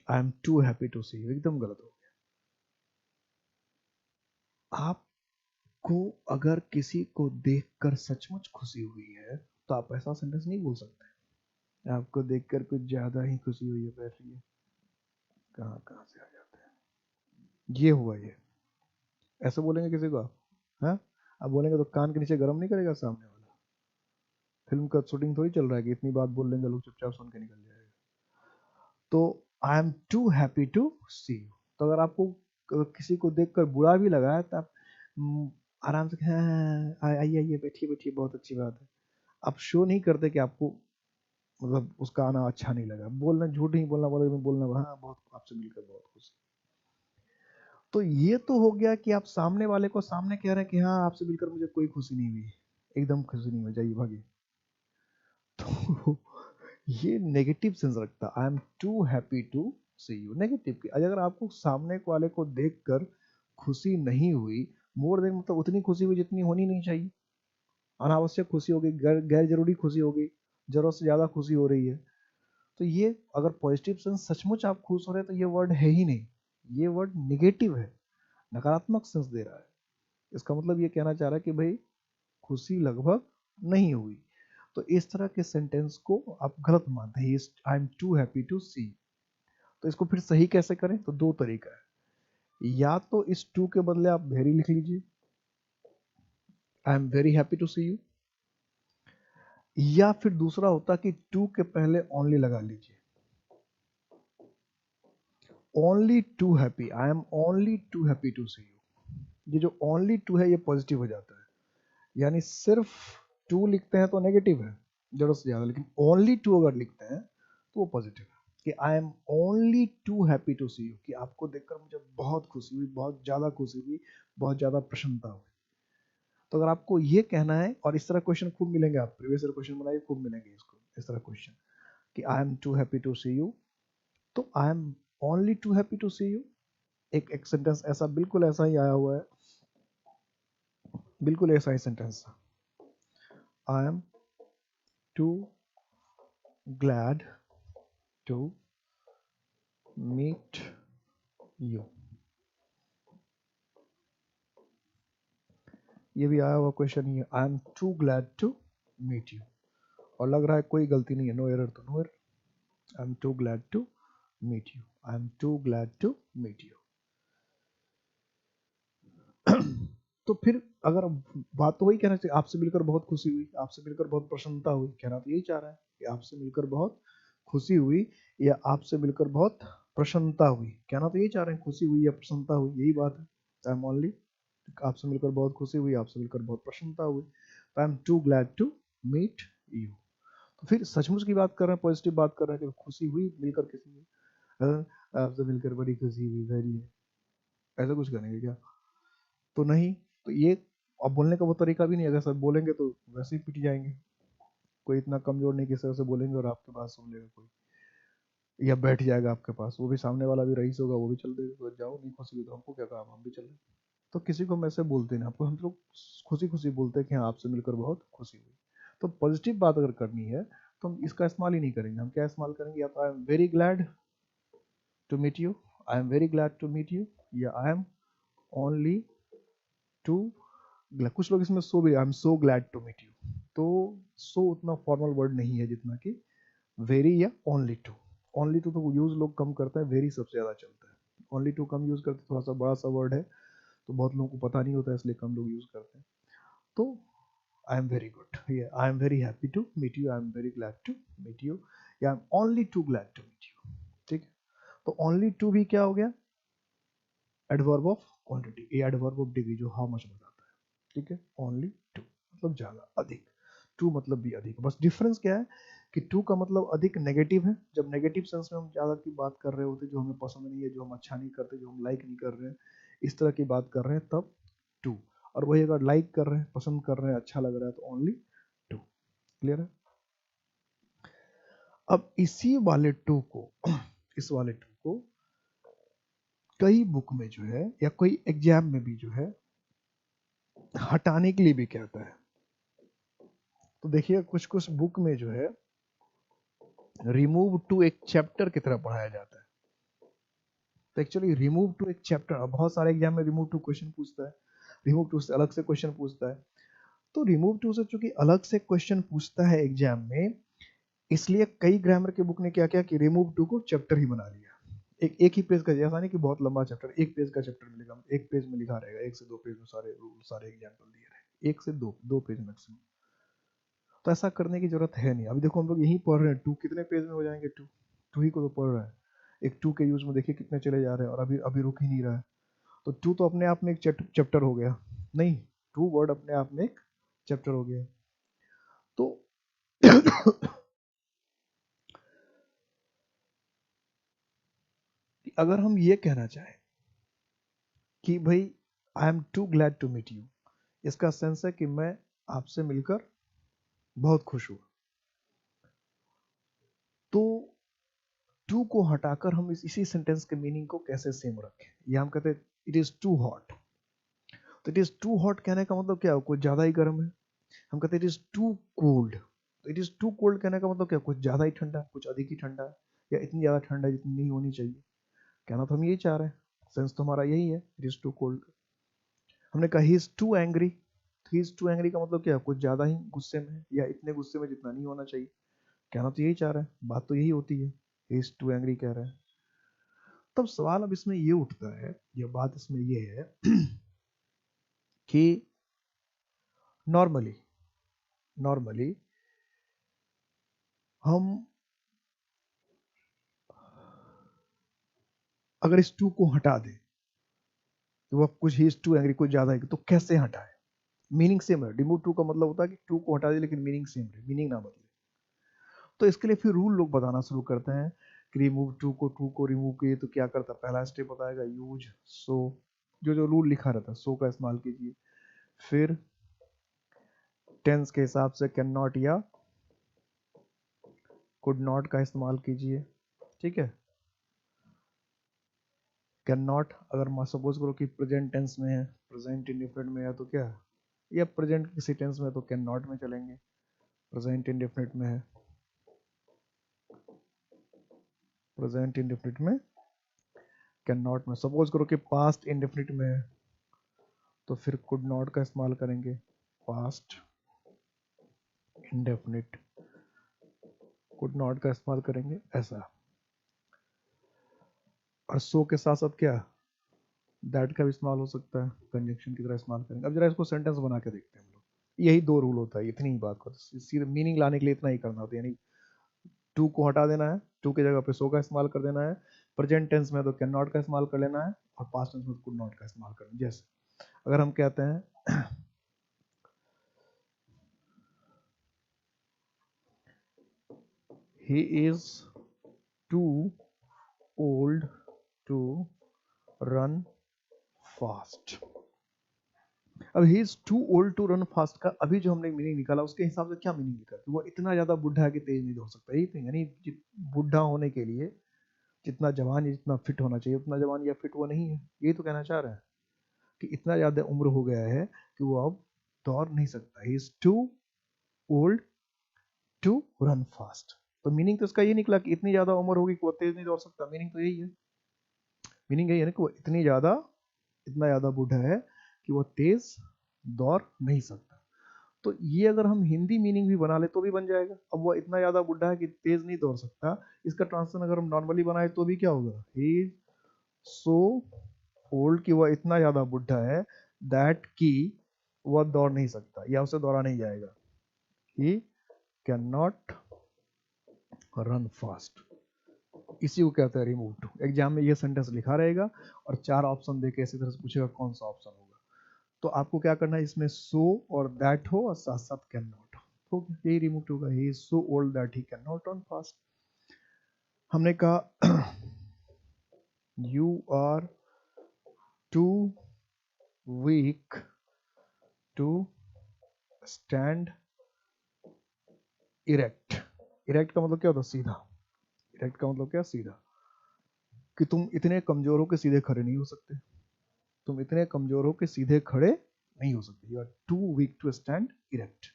I am too happy to see you एकदम गलत हो गया। आपको अगर किसी को देखकर सचमुच खुशी हुई है तो आप ऐसा सेंटेंस नहीं बोल सकते। आपको देखकर कुछ ज्यादा ही खुशी हुई है, बैठिए, कहाँ कहाँ से आ जाते हैं। ये हुआ, ये ऐसे बोलेंगे किसी को आप? हाँ, आप बोलेंगे तो कान के नीचे गर्म नहीं करेगा सामने वाला। फिल्म का शूटिंग थोड़ी चल रहा है कि इतनी बात बोल लेंगे लोग चुपचाप सुन के निकल जाएगा। तो I am too happy to see you, तो अगर आपको किसी को देखकर बुरा भी लगा है तो आप आराम से हाँ आइए आइए बैठिए बैठिए, बहुत अच्छी बात है। आप शो नहीं करते कि आपको मतलब उसका आना अच्छा नहीं लगा। बोलना झूठ नहीं बोलना, बोलना हाँ बहुत आपसे मिलकर बहुत खुश। तो ये तो हो गया कि आप सामने वाले को सामने कह रहे हैं कि हाँ आपसे मिलकर मुझे कोई खुशी नहीं हुई, एकदम खुशी नहीं हुई, जाइए भागिए। तो ये नेगेटिव सेंस रखता, I am too happy to see you, negative की। अगर आपको सामने वाले को देखकर खुशी नहीं हुई, मोर देन मतलब उतनी खुशी हुई जितनी होनी नहीं चाहिए, अनावश्यक खुशी हो गई, गैर जरूरी खुशी हो गई, जरूरत से ज्यादा खुशी हो रही है, तो ये अगर पॉजिटिव सेंस सचमुच आप खुश हो रहे हैं तो ये वर्ड है ही नहीं, ये वर्ड निगेटिव है, नकारात्मक सेंस दे रहा है। इसका मतलब ये कहना चाह रहा है कि भाई खुशी लगभग नहीं हुई। तो इस तरह के सेंटेंस को आप गलत मानते हैं, I am too happy to see. तो इसको फिर सही कैसे करें? तो दो तरीका है, या तो इस टू के बदले आप वेरी लिख लीजिए, I am very happy to see you, या फिर दूसरा होता कि टू के पहले ओनली लगा लीजिए, only too happy, I am only too happy to see you. ये जो ओनली टू है ये पॉजिटिव हो जाता है, यानी सिर्फ टू लिखते हैं तो नेगेटिव है जरूरत से ज्यादा, लेकिन ओनली टू अगर लिखते हैं तो वो पॉजिटिव है कि I am only too happy to see you, कि आपको देखकर मुझे बहुत खुशी हुई, बहुत ज्यादा खुशी हुई, बहुत ज्यादा प्रसन्नता हुई। तो अगर आपको ये कहना है, और इस तरह क्वेश्चन खूब मिलेंगे, आप प्रीवियस ईयर क्वेश्चन बनाइए खूब मिलेंगे इसको, इस तरह क्वेश्चन कि I am too happy to see you, तो I am only too happy to see you. एक सेंटेंस ऐसा बिल्कुल ऐसा ही आया हुआ है, बिल्कुल ऐसा ही sentence, I am too glad to meet you. ये भी आया हुआ क्वेश्चन ही है, I am too glad to meet you, और लग रहा है कोई गलती नहीं है, नो एरर, तो no error, I am too glad to meet you, I am too glad to meet you. तो फिर अगर बात तो वही कहना चाहिए, आपसे मिलकर बहुत खुशी हुई, आपसे मिलकर बहुत प्रसन्नता हुई, कहना तो यही चाह रहा है कि आपसे मिलकर बहुत खुशी हुई या आपसे मिलकर बहुत प्रसन्नता हुई, कहना तो यही चाह रहे हैं, खुशी हुई या प्रसन्नता हुई, यही बात है। आई एम ओनली, आपसे मिलकर बहुत खुशी हुई, आपसे मिलकर बहुत प्रसन्नता हुई, I am too glad to meet you. तो फिर सचमुच की बात कर रहे हैं, पॉजिटिव बात कर रहे हैं कि खुशी हुई मिलकर किसी से, हाँ, आपसे मिलकर बड़ी खुशी हुई, वेरी है, ऐसा कुछ करेंगे क्या? तो नहीं। तो ये अब बोलने का वो तरीका भी नहीं, अगर सब बोलेंगे तो वैसे ही पिट जाएंगे। कोई इतना कमजोर नहीं कि सर से बोलेंगे और आपके पास सुन लेगा कोई, या बैठ जाएगा आपके पास, वो भी सामने वाला भी रईस होगा, वो भी चल देगा, तो जाओ नहीं खुशी हुई तो हमको क्या काम, हम भी चल रहे। तो किसी को हम ऐसे बोलते हैं, आपको हम लोग खुशी खुशी बोलते हैं कि हाँ आपसे मिलकर बहुत खुशी हुई। तो पॉजिटिव बात अगर करनी है तो हम इसका इस्तेमाल ही नहीं करेंगे। हम क्या इस्तेमाल करेंगे, या तो I am very glad to meet you, I am very glad to meet you, या आई एम ओनली टू, कुछ लोग इसमें सो भी, I am so glad to meet you. तो सो उतना फॉर्मल वर्ड नहीं है जितना कि वेरी या ओनली टू। ओनली टू तो यूज लोग कम करते हैं, वेरी सबसे ज्यादा चलता है। ओनली टू कम यूज करते हैं, थोड़ा सा बड़ा सा वर्ड है तो बहुत लोगों को पता नहीं होता है, इसलिए कम लोग यूज करते हैं। तो I am very good, I am very happy to meet you, I am very glad to meet you, या I am only too glad to meet you. ठीक है, तो ओनली टू भी क्या हो गया, एडवर्ब ऑफ क्वांटिटी, ये adverb of degree जो हाउ मच बताता है। ठीक है, ओनली टू मतलब ज्यादा, अधिक। टू मतलब भी अधिक, बस डिफरेंस क्या है कि टू का मतलब अधिक नेगेटिव है। जब नेगेटिव सेंस में हम ज्यादा की बात कर रहे होते, जो हमें पसंद नहीं है, जो हम अच्छा नहीं करते, जो हम लाइक नहीं कर रहे हैं, इस तरह की बात कर रहे हैं, तब टू। और वही अगर लाइक कर रहे हैं, पसंद कर रहे हैं, अच्छा लग रहा है, तो ओनली टू। क्लियर है। अब इसी वाले टू को इस वाले टू को कई बुक में जो है, या कोई एग्जाम में भी जो है, हटाने के लिए भी कहता है। तो देखिए कुछ कुछ बुक में जो है रिमूव टू एक चैप्टर की तरह पढ़ाया जाता है। तो एक्चुअली रिमूव टू एक चैप्टर, बहुत सारे एग्जाम में रिमूव टू क्वेश्चन पूछता है, रिमूव टू से अलग से क्वेश्चन पूछता है। तो रिमूव टू से चूंकि अलग से क्वेश्चन पूछता है एग्जाम में, इसलिए कई ग्रामर के बुक ने क्या किया कि रिमूव टू को चैप्टर ही बना लिया। एक ही पेज का, ऐसा नहीं कि बहुत लंबा चैप्टर, एक पेज का चैप्टर मिलेगा, एक पेज में लिखा रहेगा, 1 से 2 पेज में सारे रूल, सारे एग्जाम्पल दिए रहेंगे, 1 से 2 पेज मैक्सिमम। तो ऐसा करने की जरूरत है नहीं। अभी देखो हम लोग यही पढ़ रहे हैं, टू कितने पेज में हो जाएंगे, टू टू ही को तो पढ़ रहा है। एक टू के यूज में देखिए कितने चले जा रहे हैं, और अभी अभी रुक ही नहीं रहा है। तो टू तो अपने आप में एक चैप्टर हो गया, नहीं, टू वर्ड अपने आप में एक चैप्टर हो गया। तो अगर हम ये कहना चाहें कि भाई I am too glad to meet you, इसका सेंस है कि मैं आपसे मिलकर बहुत खुश हुआ। तो टू को हटाकर हम इसी सेंटेंस के मीनिंग को कैसे सेम रखें, ये हम कहते हैं इट इज टू हॉट। तो इट इज टू हॉट कहने का मतलब क्या है, कुछ ज्यादा ही गर्म है। हम कहते हैं इट इज टू कोल्ड, तो इट इज टू कोल्ड कहने का मतलब क्या, कुछ ज्यादा ही ठंडा, कुछ अधिक ही ठंडा है, या इतनी ज्यादा ठंडा जितनी नहीं होनी चाहिए। कहना तो हम यही चाह रहे हैं, सेंस तो हमारा यही है, इट इज टू कोल्ड। हमने कहा he is too angry, he is too angry का मतलब क्या है, कुछ ज्यादा ही गुस्से में है, या इतने गुस्से में जितना नहीं होना चाहिए। कहना तो यही चाह रहे हैं, बात तो यही होती है, ही इज टू एंग्री कह रहे हैं। तब सवाल अब इसमें ये उठता है, ये बात इसमें ये है कि नॉर्मली नॉर्मली हम अगर इस टू को हटा दें, तो वह कुछ ही इज टू एंग्री कुछ ज्यादा है, तो कैसे हटाए। मीनिंग सेम है, रिमूव टू का मतलब होता है कि टू को हटा दे लेकिन मीनिंग सेम है, मीनिंग ना बदले। तो इसके लिए फिर रूल लोग बताना शुरू करते हैं कि रिमूव टू को रिमूव किए तो क्या करता है। पहला स्टेप बताएगा यूज सो, जो जो रूल लिखा रहता है सो का इस्तेमाल कीजिए। फिर टेंस के हिसाब से कैन नॉट या कुड नॉट का इस्तेमाल कीजिए। ठीक है, कैन नॉट अगर सपोज करो कि प्रेजेंट टेंस में है, प्रेजेंट इंडेफिनिट में है तो क्या, या प्रेजेंट किसी टेंस में तो कैन नॉट में चलेंगे। प्रेजेंट इंडेफिनिट में है, प्रेजेंट इंडेफिनिट में कैन नॉट में। सपोज करो कि पास्ट इंडेफिनिट में है तो फिर कुड नॉट का इस्तेमाल करेंगे, पास्ट इंडेफिनिट कुड नॉट का इस्तेमाल करेंगे ऐसा। और सो के साथ साथ क्या, दैट का भी इस्तेमाल हो सकता है, कंजंक्शन की तरह इस्तेमाल करेंगे। अब जरा इसको सेंटेंस बना के देखते हैं हम लोग। यही दो रूल होता है, इतनी ही बात को सीधे मीनिंग लाने के लिए इतना ही करना होता है, यानी टू को हटा देना है, टू की जगह पे सो का इस्तेमाल कर देना है, प्रेजेंट टेंस में तो कैन नॉट का इस्तेमाल कर लेना है, और पास्ट टेंस में तो कुड नॉट का इस्तेमाल करना। जैसे अगर हम कहते हैं he is too old to run fast। अब he is too old to run fast का अभी जो हमने मीनिंग निकाला, उसके हिसाब से क्या मीनिंग निकाला, वो इतना ज्यादा बुढ़ा है कि तेज नहीं दौड़ सकता, यही तो। यानी बुढ़ा होने के लिए जितना जवान या जितना फिट होना चाहिए उतना जवान या फिट वो नहीं है, यही तो कहना चाह रहा है कि इतना ज्यादा उम्र हो गया है कि वो अब दौड़ नहीं सकता। He is too old to run fast. तो मीनिंग तो इसका ये निकला कि इतनी ज्यादा उम्र होगी कि वो तेज नहीं दौड़ सकता। मीनिंग तो यही है, मीनिंग यही है ना कि वो इतना ज्यादा बूढ़ा है कि वो तेज दौड़ नहीं सकता। तो ये अगर हम हिंदी मीनिंग भी बना ले तो भी बन जाएगा। अब वो इतना ज्यादा बुढ़ा है कि तेज नहीं दौड़ सकता, इसका ट्रांसलेशन अगर हम नॉर्मली बनाए तो भी क्या होगा, ही इज सो ओल्ड, कि वह इतना ज्यादा बुढ़ा है दैट कि वह दौड़ नहीं सकता या उसे दौड़ा नहीं जाएगा। ही कैन नॉट रन फास्ट, इसी को कहते हैं रिमूव टू। एग्जाम में ये सेंटेंस लिखा रहेगा और 4 ऑप्शन देके इसी तरह से पूछेगा कौन सा ऑप्शन होगा। तो आपको क्या करना है, इसमें सो और दैट हो और साथ साथ कैन नॉट हो, यही रिमूव टू होगा। He is so old that he can not run fast. हमने कहा you are too weak to stand erect. Erect का मतलब क्या होता है, सीधा। इरेक्ट का मतलब क्या, सीधा। कि तुम इतने कमजोर हो कि सीधे खड़े नहीं हो सकते, तुम इतने कमजोर हो कि सीधे खड़े नहीं हो सकते। You are too weak to stand erect.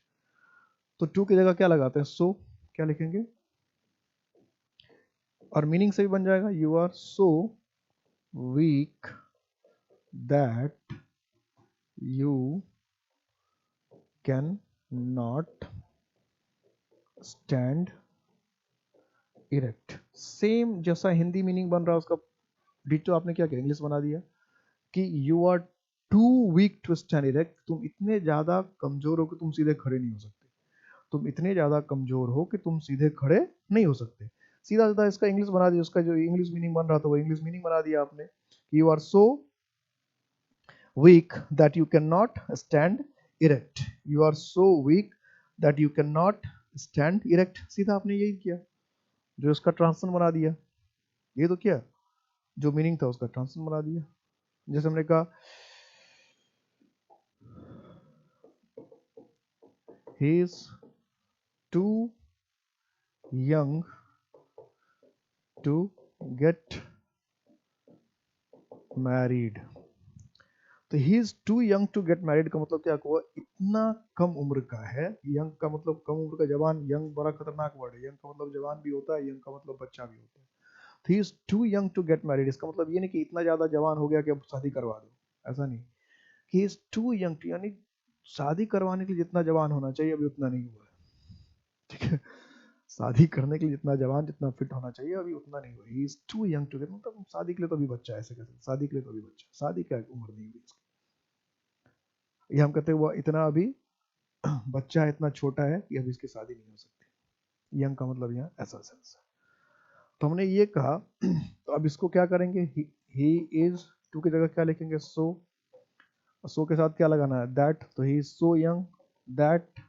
तो टू की जगह क्या लगाते हैं, सो, क्या लिखेंगे, और मीनिंग से भी बन जाएगा, you are so weak that you can not stand erect. Same जैसा हिंदी मीनिंग बन रहा है उसका डिटो आपने क्या किया, इंग्लिश बना दिया कि you are too weak to stand erect. तुम इतने ज्यादा कमजोर हो कि तुम सीधे खड़े नहीं हो सकते, तुम इतने ज्यादा कमजोर हो कि तुम सीधे खड़े नहीं हो सकते। सीधा सीधा इसका इंग्लिश बना दिया, उसका जो इंग्लिश मीनिंग बन रहा था वो इंग्लिश मीनिंग बना दिया आपने कि you are so weak that you cannot stand erect, you are so weak that you cannot stand erect। सीधा आपने यही किया, जो उसका ट्रांसलेशन बना दिया। ये तो क्या, जो मीनिंग था उसका ट्रांसलेशन बना दिया। जैसे हमने कहा he is too young to get married। तो he is too young to get married का मतलब क्या हुआ, इतना कम उम्र का है। यंग का मतलब कम उम्र का, जवान, यंग बड़ा खतरनाक वर्ड है। यंग का मतलब जवान भी होता है, यंग का मतलब बच्चा भी होता है। तो he is too young to get married, इसका मतलब ये नहीं कि इतना ज्यादा जवान हो गया कि अब शादी करवा दो, ऐसा नहीं। ही इज टू यंग, यानी शादी करवाने के लिए जितना जवान होना चाहिए अभी उतना नहीं हुआ है, ठीक है। शादी करने के लिए जितना जवान, जितना फिट होना चाहिए अभी उतना नहीं हुआ। He is too young to get, मतलब शादी के लिए तो अभी बच्चा है, ऐसे कैसे, शादी के लिए तो अभी बच्चा, शादी क्या उम्र नहीं हुई इसकी। ये हम कहते हैं वो इतना अभी बच्चा है, इतना छोटा है कि अभी इसकी शादी नहीं हो सकती। यंग का मतलब यहाँ ऐसा सेंस है। तो हमने ये कहा तो अब इसको क्या करेंगे, ही इज टू की जगह क्या लिखेंगे, सो। सो के साथ क्या लगाना है, दैट। तो he is so young that,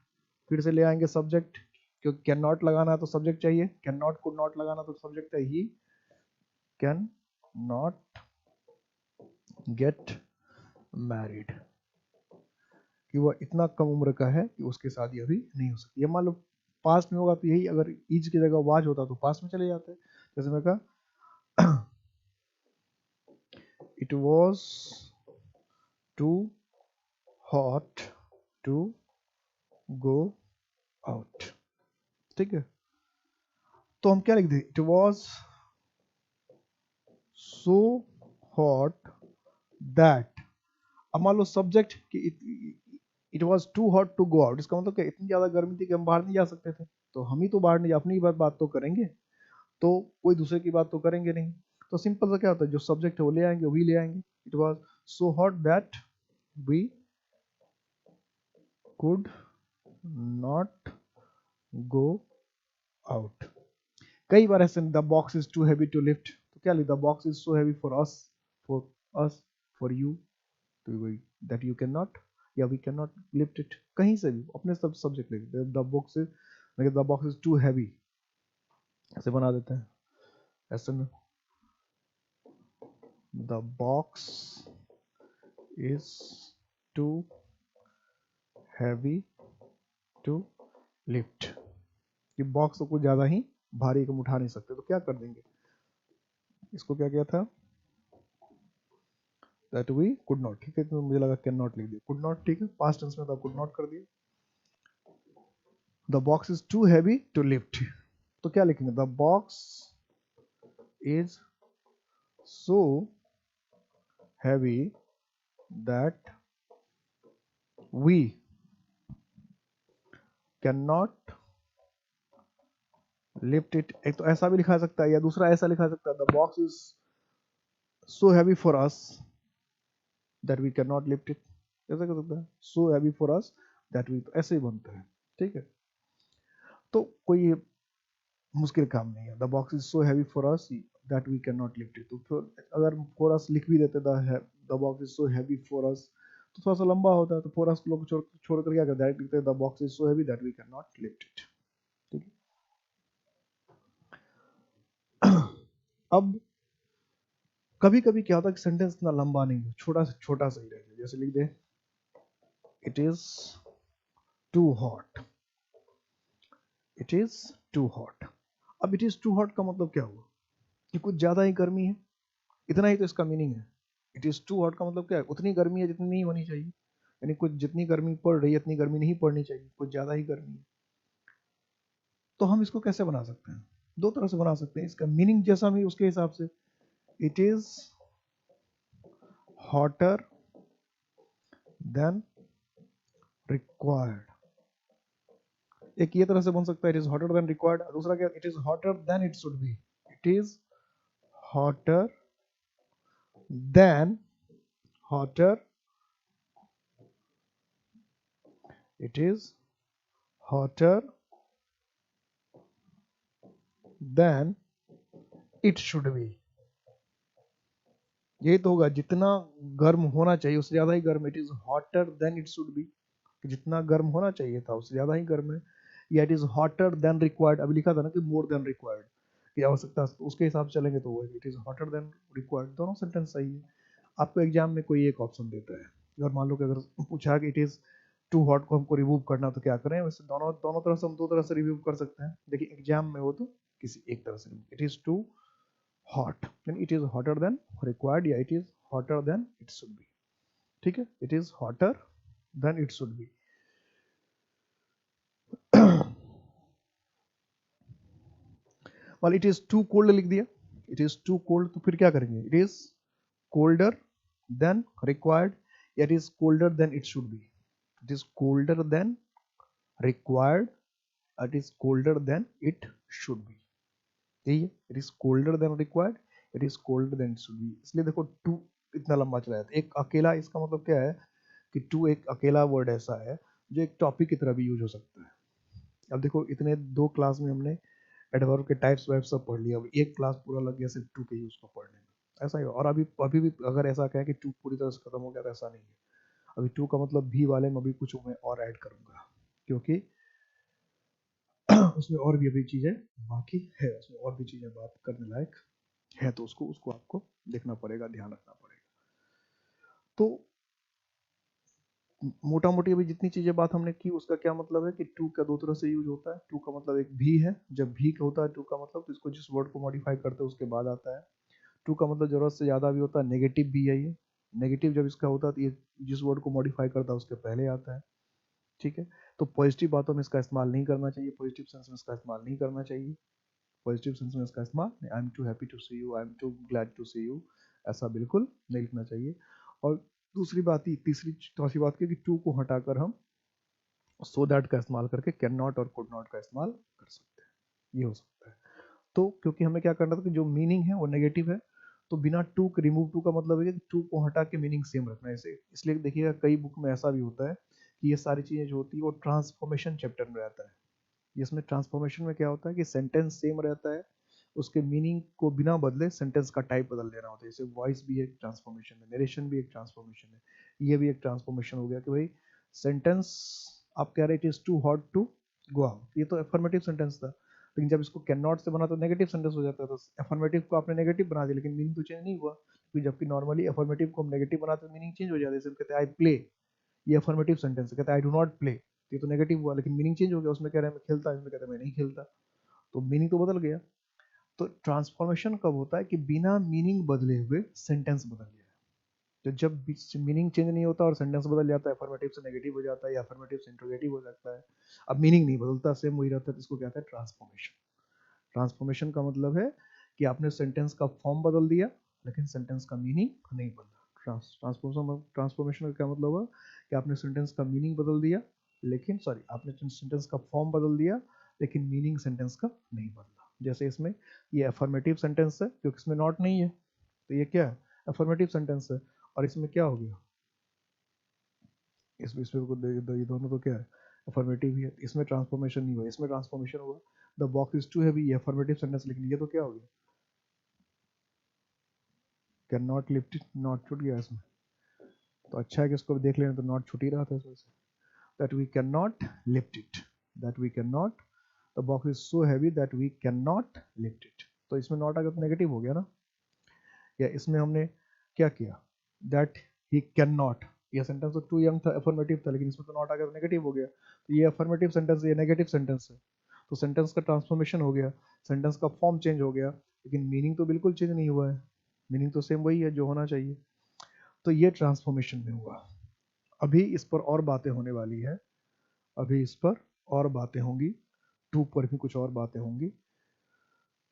फिर से ले आएंगे सब्जेक्ट, क्योंकि कैन नॉट लगाना है तो सब्जेक्ट चाहिए, कैन नॉट कुड नॉट लगाना तो सब्जेक्ट है। ही कैन नॉट गेट मैरिड, कि वह इतना कम उम्र का है कि उसकी शादी अभी नहीं हो सकती। ये मान लो पास्ट में होगा तो यही, अगर इज की जगह वाज होता तो पास्ट में चले जाते। जैसे मैं कहा it was too hot to go out, ठीक है। तो हम क्या लिख दें, it was so hot that. अब मान लो सब्जेक्ट कि it was too hot to go out, इसका मतलब क्या, इतनी ज्यादा गर्मी थी कि हम बाहर नहीं जा सकते थे। तो हम ही तो बाहर नहीं, अपनी बात तो करेंगे, तो कोई दूसरे की बात तो करेंगे नहीं। तो सिंपल सा क्या होता है, जो सब्जेक्ट है वो ले आएंगे, वही ले आएंगे। It was so hot that we could not go out. कई बार ऐसे, the box is too heavy to lift, तो क्या लिख, the box is so heavy for us for you, तो दैट यू कैन नॉट, या we can not lift it. कहीं से भी अपने सब सब्जेक्ट लिख देते, the box is too heavy, ऐसे बना देते हैं। ऐसे में the box is too heavy to lift, कि बॉक्स को कुछ ज्यादा ही भारी हम उठा नहीं सकते, तो क्या कर देंगे, इसको क्या किया था, दैट वी कुड नॉट, ठीक है। तो मुझे लगा कैन नॉट लिख दिया, कुड नॉट, ठीक है, पास्ट टेंस में था, कुड नॉट कर दिया। The box is too heavy to lift, तो क्या लिखेंगे? The box is so heavy that we can not lift it. एक तो ऐसा भी लिखा सकता है, या दूसरा ऐसा लिखा सकता है, the box is so heavy for us that we can not lift it. ऐसा कर सकता है, so heavy for us that we, ऐसे ही बनता है। ठीक है, तो कोई मुश्किल काम नहीं है। The box is so heavy for us that we can not lift it, तो फिर अगर फॉर अस लिख भी देते the box is so heavy for us, तो थोड़ा सा लंबा होता है, तो फॉर अस लोग छोड़ कर क्या करते हैं, डायरेक्ट लिखते हैं the box is so heavy that we can not lift it. ठीक है। अब कभी कभी क्या होता है कि सेंटेंस इतना लंबा नहीं है, छोटा सा ही रहेगा। जैसे लिख दे it is too hot, it is too hot. अब इट इज टू हॉट का मतलब क्या हुआ कि कुछ ज्यादा ही गर्मी है, इतना ही तो इसका मीनिंग है। इट इज टू हॉट का मतलब क्या है? उतनी गर्मी है जितनी नहीं होनी चाहिए, यानी कुछ जितनी गर्मी पड़ रही है इतनी गर्मी नहीं पड़नी चाहिए, कुछ ज्यादा ही गर्मी है। तो हम इसको कैसे बना सकते हैं? दो तरह से बना सकते हैं, इसका मीनिंग जैसा भी उसके हिसाब से। It is hotter than required, एक ये तरह से बन सकता है, it is hotter than required. दूसरा क्या, it is hotter than it should be, it is hotter then, hotter, it is hotter than it should be. यही तो होगा, जितना गर्म होना चाहिए उससे ज्यादा ही गर्म, it is hotter than it should B, जितना गर्म होना चाहिए था उससे ज्यादा ही गर्म है। या it is hotter than required, अभी लिखा था ना कि मोर देन रिक्वायर्ड की आवश्यकता, तो उसके हिसाब से चलेंगे तो वो it is hotter than required, दोनों सेंटेंस सही है। आपको एग्जाम में कोई एक ऑप्शन देता है, और मान लो कि अगर पूछा कि इट इज टू हॉट को हमको रिमूव करना, तो क्या करें? वैसे दोनों दोनों तरफ से हम दो तरह से रिमूव कर सकते हैं। देखिए एग्जाम में वो तो किसी एक तरह से, इट इज टू हॉट यानी it is hotter than required, या it is hotter than it should be. ठीक है, it is hotter than it should be. वाल इट इज टू कोल्ड लिख दिया, इट इज टू कोल्ड, तो फिर क्या करेंगे? It is colder than required, या it is colder than it should be. It is colder than required, it is colder than it should be. यही है, it is colder than required, it is colder than it should be. इसलिए देखो to इतना लंबा चला जाता है। एक अकेला, इसका मतलब क्या है कि टू एक अकेला वर्ड ऐसा है जो एक टॉपिक की तरह भी यूज हो सकता है। अब देखो इतने दो क्लास में हमने एडवर्ब के टाइप्स वाइप्स सब पढ़ लिया, अब एक क्लास पूरा लग गया सिर्फ टू के यूज को पढ़ने में। ऐसा ही, और अभी अभी भी अगर ऐसा कहें कि टू पूरी तरह से खत्म हो गया, तो ऐसा नहीं है। अभी टू का मतलब भी वाले में अभी कुछ मैं और ऐड करूंगा, क्योंकि उसमें और भी अभी चीजें बाकी है, उसमें और भी चीजें बात करने लायक है, तो उसको उसको आपको देखना पड़ेगा, ध्यान रखना पड़ेगा। तो मोटा मोटी अभी जितनी चीजें बात हमने की, उसका क्या मतलब है कि टू का दो तरह से यूज होता है। टू का मतलब एक भी है, जब भी का होता है टू का मतलब, तो इसको जिस वर्ड को मॉडिफाई करते हैं उसके बाद आता है। टू का मतलब जरूरत से ज्यादा भी होता है, नेगेटिव भी है ये। नेगेटिव जब इसका होता है तो ये जिस वर्ड को मॉडिफाई करता है उसके पहले आता है। ठीक है, तो पॉजिटिव बातों में इसका इस्तेमाल नहीं करना चाहिए, पॉजिटिव सेंस में इसका इस्तेमाल नहीं करना चाहिए। पॉजिटिव सेंस में इसका इस्तेमाल, I am too happy to see you, I am too glad to see you, ऐसा बिल्कुल नहीं लिखना चाहिए। और दूसरी बात, तीसरी चौथी बात की कि टू को हटाकर हम सो दैट का इस्तेमाल करके कैन नॉट और कुड नॉट का इस्तेमाल कर सकते हैं, ये हो सकता है। तो क्योंकि हमें क्या करना था कि जो मीनिंग है वो नेगेटिव है, तो बिना टू के, रिमूव टू का मतलब है कि टू को हटा के मीनिंग सेम रखना है इसे। इसलिए देखिएगा कई बुक में ऐसा भी होता है कि ये सारी चीजें जो होती है वो ट्रांसफॉर्मेशन चैप्टर में रहता है। इसमें ट्रांसफॉर्मेशन में क्या होता है कि सेंटेंस सेम रहता है, उसके मीनिंग को बिना बदले सेंटेंस का टाइप बदल देना होता है। जैसे वॉइस भी एक ट्रांसफॉर्मेशन है, नरेशन भी एक ट्रांसफॉर्मेशन है, ये भी एक ट्रांसफॉर्मेशन हो गया कि भाई सेंटेंस आप कह रहे it is too hot to go out, ये तो अफर्मेटिव सेंटेंस था, लेकिन जब इसको कैन नॉट से बना तो नेगेटिव सेंटेंस हो जाता है। तो अफर्मेटिव को आपने नेगेटिव बना दिया, लेकिन मीनिंग तो चेंज नहीं हुआ, क्योंकि जबकि नॉर्मली अफर्मेटिव को हम नेगेटिव बनाते तो मीनिंग चेंज हो जाती है। जैसे कहते हैं आई प्ले, ये अफर्मेटिव सेंटेंस है, कहते हैं आई डू नॉट प्ले, ये तो नेगेटिव हुआ, लेकिन मीनिंग चेंज हो गया। उसमें कह रहे हैं मैं खेलता, इसमें कहते हैं मैं नहीं खेलता, तो मीनिंग तो बदल गया। तो ट्रांसफॉर्मेशन कब होता है कि बिना मीनिंग बदले हुए सेंटेंस बदल गया। तो जब मीनिंग चेंज नहीं होता और सेंटेंस बदल जाता है, अफर्मेटिव से नेगेटिव हो जाता है या अफर्मेटिव से इंट्रोगेटिव हो जाता है, अब मीनिंग नहीं बदलता, सेम वही रहता है, तो इसको कहते हैं ट्रांसफॉर्मेशन। ट्रांसफॉर्मेशन का मतलब है कि आपने सेंटेंस का फॉर्म बदल दिया लेकिन सेंटेंस का मीनिंग नहीं बदला। ट्रांसफॉर्मेशन का क्या मतलब हुआ कि आपने सेंटेंस का मीनिंग बदल दिया, लेकिन सॉरी आपने सेंटेंस का फॉर्म बदल दिया लेकिन मीनिंग सेंटेंस का नहीं बदला। जैसे इसमें ये अफर्मेटिव सेंटेंस है क्योंकि इसमें नॉट नहीं है, तो ये क्या है, अफर्मेटिव सेंटेंस है। और इसमें क्या हो गया, इसमें को ये दोनों तो क्या है, अफर्मेटिव ही है, इसमें ट्रांसफॉर्मेशन नहीं हुआ, इसमें ट्रांसफॉर्मेशन हुआ। The box is too heavy, ये अफर्मेटिव सेंटेंस, लेकिन ये तो क्या हो गया, can not lift it, not छूट गया इसमें। तो अच्छा है कि इसको देख लेना, तो नॉट छूट ही रहा था इसमें से। That we can not lift it, that we can not, the box is so heavy that we can not lift it. तो इसमें नॉट अगर नेगेटिव हो गया ना, या इसमें हमने क्या किया, दैट ही कैन नॉट, ये सेंटेंस तो टू यंग था, अफर्मेटिव था, लेकिन इसमें तो नॉट आकर नेगेटिव हो गया, तो ये अफर्मेटिव सेंटेंस है, ये नेगेटिव सेंटेंस है। तो सेंटेंस का ट्रांसफॉर्मेशन हो गया, सेंटेंस का फॉर्म चेंज हो गया, लेकिन मीनिंग तो बिल्कुल चेंज नहीं हुआ है, मीनिंग तो सेम वही है जो होना चाहिए। तो ये ट्रांसफॉर्मेशन में हुआ। अभी इस पर और बातें होने वाली है, अभी इस पर और बातें होंगी, टू पर भी कुछ और बातें होंगी,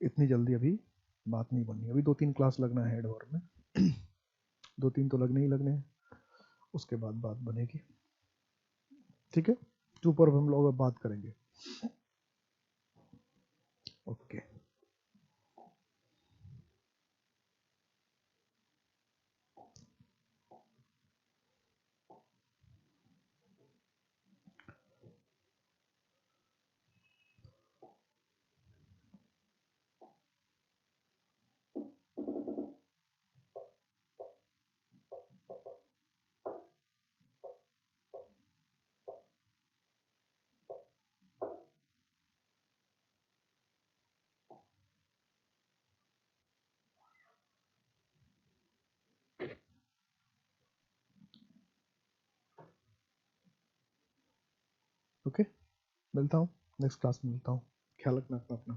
इतनी जल्दी अभी बात नहीं बननी, अभी 2-3 क्लास लगना है एडवर्ब में। 2-3 तो लगने ही लगने हैं, उसके बाद बात बनेगी, ठीक है। टू पर हम लोग अब बात करेंगे, ओके। ओके, मिलता हूँ नेक्स्ट क्लास में, मिलता हूँ, ख्याल रखना अपना अपना।